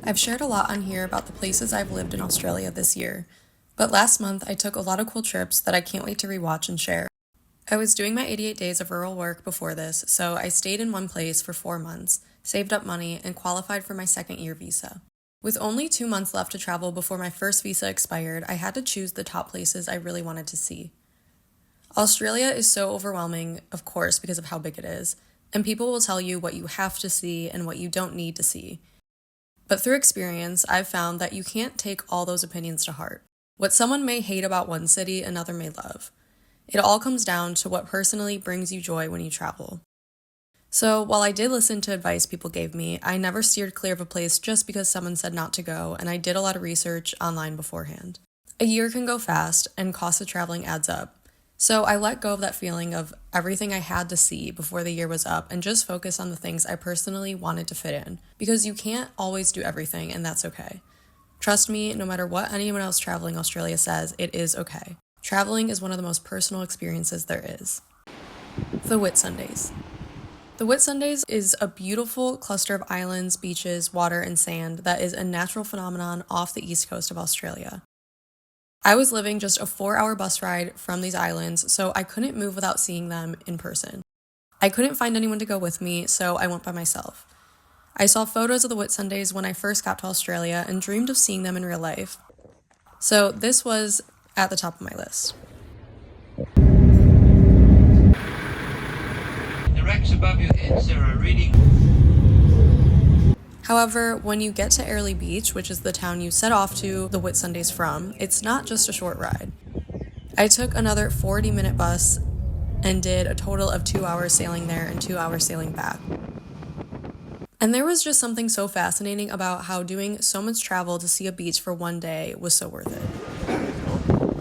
I've shared a lot on here about the places I've lived in Australia this year, but last month I took a lot of cool trips that I can't wait to rewatch and share. I was doing my 88 days of rural work before this, so I stayed in one place for 4 months, saved up money, and qualified for my second year visa. With only 2 months left to travel before my first visa expired, I had to choose the top places I really wanted to see. Australia is so overwhelming, of course, because of how big it is, and people will tell you what you have to see and what you don't need to see. But through experience, I've found that you can't take all those opinions to heart. What someone may hate about one city, another may love. It all comes down to what personally brings you joy when you travel. So while I did listen to advice people gave me, I never steered clear of a place just because someone said not to go, and I did a lot of research online beforehand. A year can go fast, and cost of traveling adds up. So I let go of that feeling of everything I had to see before the year was up and just focus on the things I personally wanted to fit in, because you can't always do everything, and that's okay. Trust me, no matter what anyone else traveling Australia says, it is okay. Traveling is one of the most personal experiences there is. The Whitsundays. The Whitsundays is a beautiful cluster of islands, beaches, water, and sand that is a natural phenomenon off the east coast of Australia. I was living just a 4-hour bus ride from these islands, so I couldn't move without seeing them in person. I couldn't find anyone to go with me, so I went by myself. I saw photos of the Whitsundays when I first got to Australia and dreamed of seeing them in real life. So this was at the top of my list. The racks above your head, Sarah, reading. However, when you get to Airlie Beach, which is the town you set off to the Whitsundays from, it's not just a short ride. I took another 40-minute bus and did a total of 2 hours sailing there and 2 hours sailing back. And there was just something so fascinating about how doing so much travel to see a beach for one day was so worth it.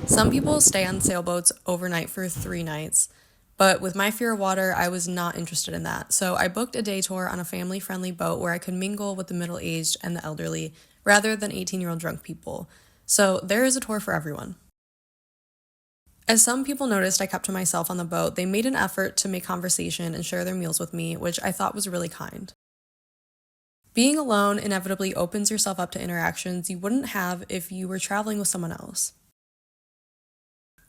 Some people stay on sailboats overnight for 3 nights, but with my fear of water, I was not interested in that. So I booked a day tour on a family-friendly boat where I could mingle with the middle-aged and the elderly rather than 18-year-old drunk people. So there is a tour for everyone. As some people noticed I kept to myself on the boat, they made an effort to make conversation and share their meals with me, which I thought was really kind. Being alone inevitably opens yourself up to interactions you wouldn't have if you were traveling with someone else.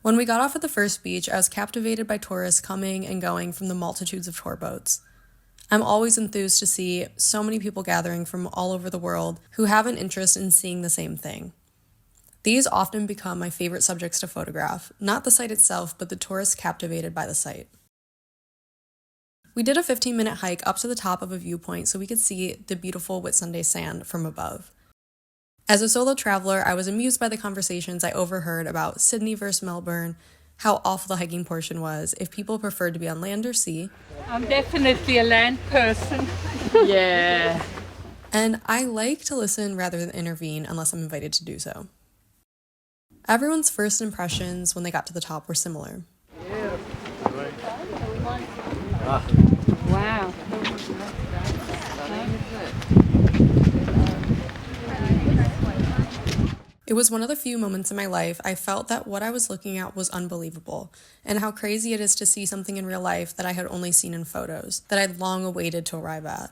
When we got off at the first beach, I was captivated by tourists coming and going from the multitudes of tour boats. I'm always enthused to see so many people gathering from all over the world who have an interest in seeing the same thing. These often become my favorite subjects to photograph, not the site itself, but the tourists captivated by the site. We did a 15-minute hike up to the top of a viewpoint so we could see the beautiful Whitsunday sand from above. As a solo traveler, I was amused by the conversations I overheard about Sydney versus Melbourne, how awful the hiking portion was, if people preferred to be on land or sea. I'm definitely a land person. Yeah. And I like to listen rather than intervene unless I'm invited to do so. Everyone's first impressions when they got to the top were similar. Wow. It was one of the few moments in my life I felt that what I was looking at was unbelievable, and how crazy it is to see something in real life that I had only seen in photos, that I'd long awaited to arrive at.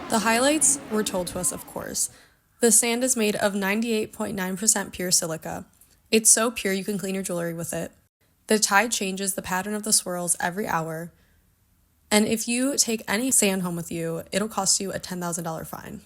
The highlights were told to us, of course. The sand is made of 98.9% pure silica. It's so pure you can clean your jewelry with it. The tide changes the pattern of the swirls every hour. And if you take any sand home with you, it'll cost you a $10,000 fine.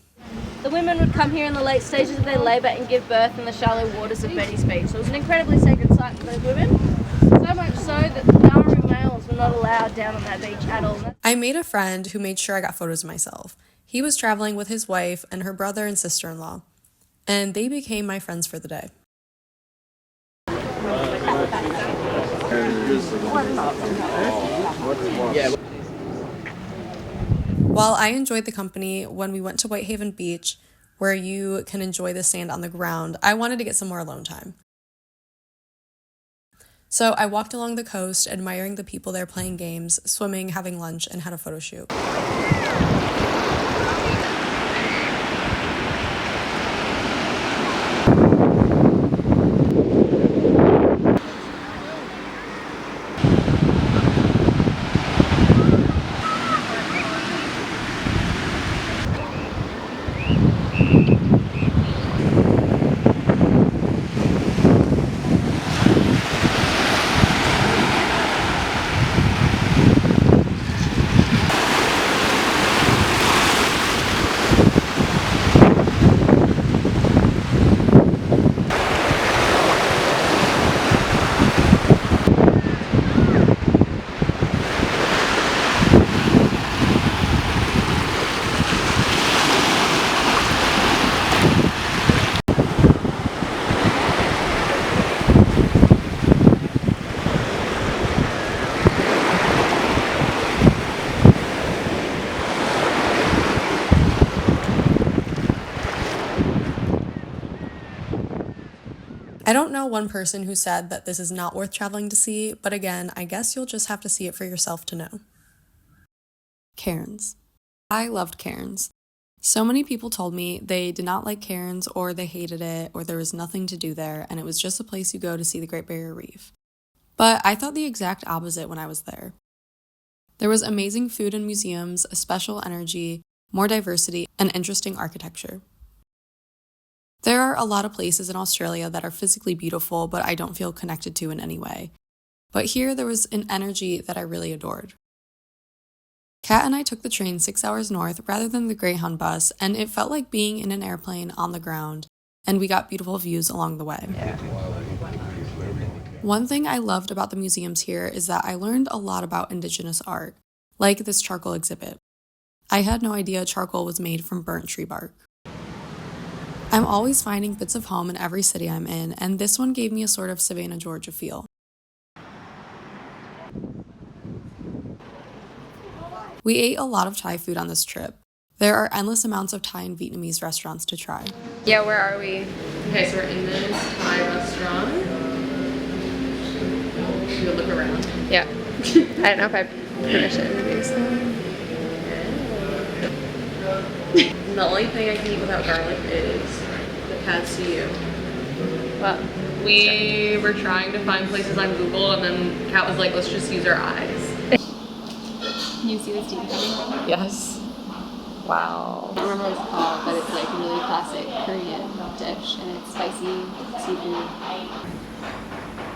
The women would come here in the late stages of their labour and give birth in the shallow waters of Betty's Beach. So it was an incredibly sacred site for those women. So much so that the Nauru males were not allowed down on that beach at all. I made a friend who made sure I got photos of myself. He was traveling with his wife and her brother and sister-in-law, and they became my friends for the day. While I enjoyed the company when we went to Whitehaven Beach, where you can enjoy the sand on the ground, I wanted to get some more alone time. So I walked along the coast, admiring the people there playing games, swimming, having lunch, and had a photo shoot. I don't know one person who said that this is not worth traveling to see, but again, I guess you'll just have to see it for yourself to know. Cairns. I loved Cairns. So many people told me they did not like Cairns, or they hated it, or there was nothing to do there, and it was just a place you go to see the Great Barrier Reef. But I thought the exact opposite when I was there. There was amazing food and museums, a special energy, more diversity, and interesting architecture. There are a lot of places in Australia that are physically beautiful, but I don't feel connected to in any way. But here there was an energy that I really adored. Kat and I took the train 6 hours north rather than the Greyhound bus, and it felt like being in an airplane on the ground, and we got beautiful views along the way. One thing I loved about the museums here is that I learned a lot about Indigenous art, like this charcoal exhibit. I had no idea charcoal was made from burnt tree bark. I'm always finding bits of home in every city I'm in, and this one gave me a sort of Savannah, Georgia feel. We ate a lot of Thai food on this trip. There are endless amounts of Thai and Vietnamese restaurants to try. Yeah, where are we? Okay, so we're in this Thai restaurant. Should we look around? Yeah. I don't know if I finished it in the The only thing I can eat without garlic is the pad see ew. What? We were trying to find places on Google, and then Kat was like, let's just use our eyes. Can you see the steam coming from it? Yes. Wow. I don't remember what it's called, but it's like a really classic Korean dish, and it's spicy seafood.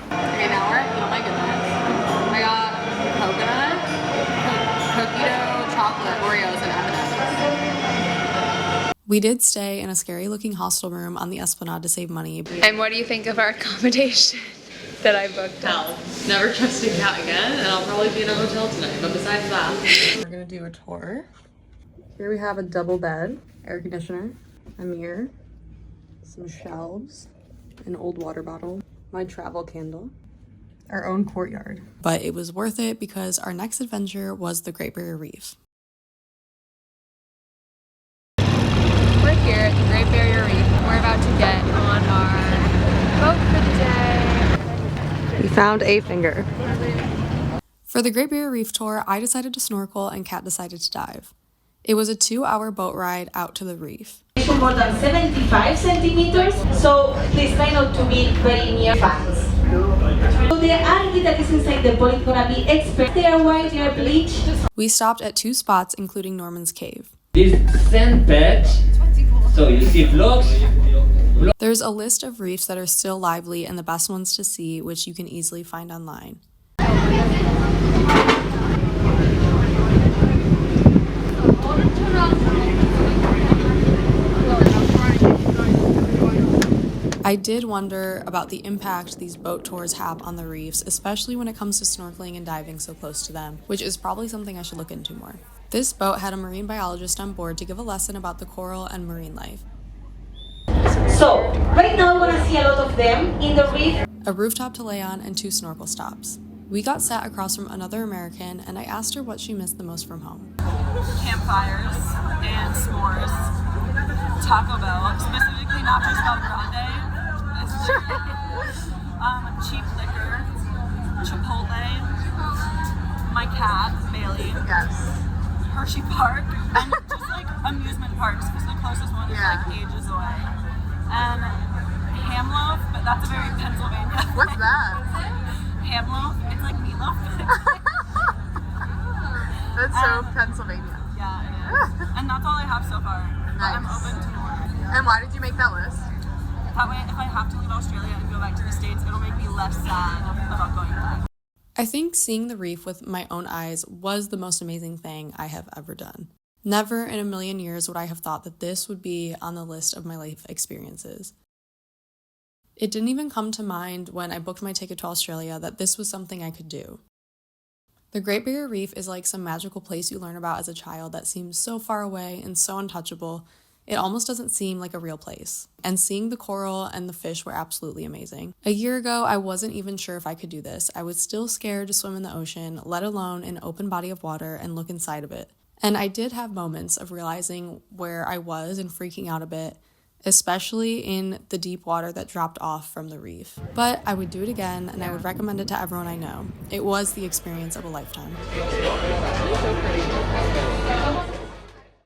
Okay, now we're at, oh my goodness. I got coconut, cookie dough, chocolate, Oreos, and M&M's. We did stay in a scary-looking hostel room on the Esplanade to save money. And what do you think of our accommodation that I booked? Hell, never trusting Kat again, and I'll probably be in a hotel tonight, but besides that. We're gonna do a tour. Here we have a double bed, air conditioner, a mirror, some shelves, an old water bottle, my travel candle, our own courtyard. But it was worth it because our next adventure was the Great Barrier Reef. We're here at the Great Barrier Reef. We're about to get on our boat for the day. We found a finger. For the Great Barrier Reef tour, I decided to snorkel and Kat decided to dive. It was a 2-hour boat ride out to the reef. More than 75 centimeters, so please try not to be very near fans. So the algae that is inside the boat is gonna be expert. They are white, they are bleached. We stopped at 2 spots, including Norman's Cave. This sand bed, so you see blocks. There's a list of reefs that are still lively and the best ones to see, which you can easily find online. I did wonder about the impact these boat tours have on the reefs, especially when it comes to snorkeling and diving so close to them, which is probably something I should look into more. This boat had a marine biologist on board to give a lesson about the coral and marine life. So, right now we're gonna see a lot of them in the reef. A rooftop to lay on and 2 snorkel stops. We got sat across from another American, and I asked her what she missed the most from home. Campfires and s'mores, Taco Bell, specifically nachos Del Grande, cheap liquor, Chipotle, my cat, Bailey, Yes. Hershey Park, and just like amusement parks, because the closest one is like ages away. And ham loaf, but that's a very Pennsylvania What's thing. that? Ham loaf, it's like meatloaf. That's so Pennsylvania. Yeah, it is. And that's all I have so far. But I'm Nice. open to more. And why did you make that list? That way, if I have to leave Australia and go back to the States, it'll make me less sad about going back. I think seeing the reef with my own eyes was the most amazing thing I have ever done. Never in a million years would I have thought that this would be on the list of my life experiences. It didn't even come to mind when I booked my ticket to Australia that this was something I could do. The Great Barrier Reef is like some magical place you learn about as a child that seems so far away and so untouchable, it almost doesn't seem like a real place. And seeing the coral and the fish were absolutely amazing. A year ago, I wasn't even sure if I could do this. I was still scared to swim in the ocean, let alone an open body of water and look inside of it. And I did have moments of realizing where I was and freaking out a bit, especially in the deep water that dropped off from the reef. But I would do it again, and I would recommend it to everyone I know. It was the experience of a lifetime. So pretty.